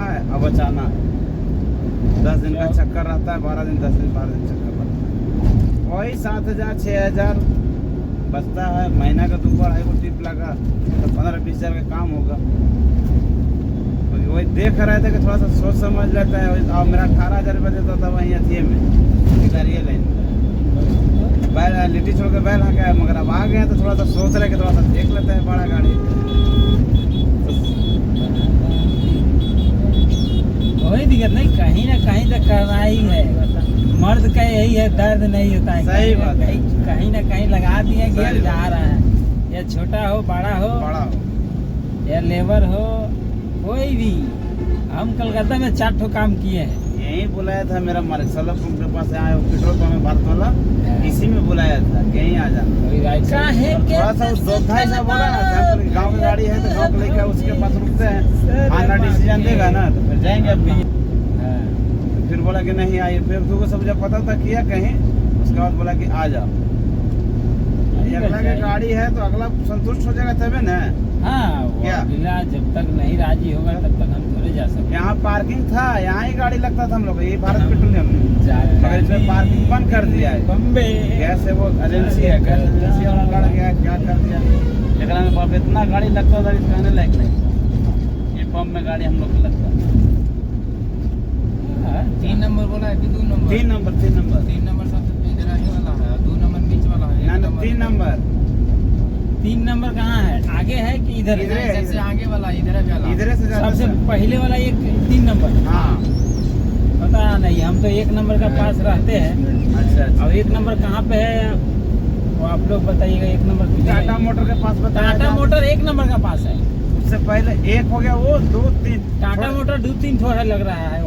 है अब बचाना है। 10 दिन का चक्कर रहता है, 12 दिन 10 दिन 12 दिन चक्कर रहता है। वही 7,000 6,000 बचता है। महीना का 2 को टिप लगा तो 15-20 हज़ार का काम होगा। वही देख रहे थे कि थोड़ा सा सोच समझ लेता है। और मेरा 18,000 रुपये देता था वहीं अथिये में गाड़िए लाइन बैल लिट्टी छोड़ के बैल गया, मगर अब आ गए तो थोड़ा सा सोच रहे कि थोड़ा सा देख लेते हैं बड़ा गाड़ी। कोई दिक्कत नहीं, कहीं ना कहीं तो करना ही है। मर्द का यही है, दर्द नहीं होता है। सही बात है। कहीं ना कहीं लगा दिए गियर जा रहा है, या छोटा हो बड़ा हो या लेबर हो कोई भी। हम कलकत्ता में 4 ठो काम किए हैं। यही बुलाया था मेरा मालिक सलम के पास आया, पेट्रोल पंप में भारत वाला, इसी में बुलाया था कि यहीं आ जाना। थोड़ा सा जोधा सा बोला ना, गाँव की गाड़ी है तो गाँव को लेकर उसके पास रुकते हैं, आना डिसीजन देगा ना तो फिर जाएंगे। अभी फिर बोला कि नहीं आइए, फिर तुमको सब जब पता था किया कहीं, उसके बाद बोला कि आ जाओ। अगला की गाड़ी है तो अगला संतुष्ट हो जाएगा तभी ना। हाँ, क्या जब तक नहीं राजी होगा तब तक हम थोड़े जा सकते। यहाँ पार्किंग था, यहाँ ही गाड़ी लगता था हम लोग, ये भारत पेट्रोलियम में, मगर इसमें पार्किंग बंद कर दिया है। बम्बे गैस है, वो एजेंसी है, गैस एजेंसी वाला गाड़ गया, क्या कर दिया। लेकिन बाप इतना गाड़ी लगता था कि कहने लायक नहीं। ये पंप में गाड़ी हम लोग को लगता है। 3 नंबर बोला है कि 2 नंबर? 3 नंबर 3 नंबर 3 नंबर सबसे इधर आगे वाला है, 2 नंबर बीच वाला है। 3 नंबर 3 नंबर कहाँ है? आगे है कि इधर? इधर से आगे वाला इधर है, इधर से सबसे पहले वाला एक 3 नंबर। हाँ, पता नहीं, हम तो 1 नंबर का पास रहते हैं। अच्छा। अब 1 नंबर कहाँ पे है वो आप लोग बताइएगा। 1 नंबर टाटा मोटर के पास बताया। टाटा मोटर 1 नंबर का पास है। उससे पहले एक हो गया, वो 2 3 टाटा मोटर 2-3 ठो है लग रहा है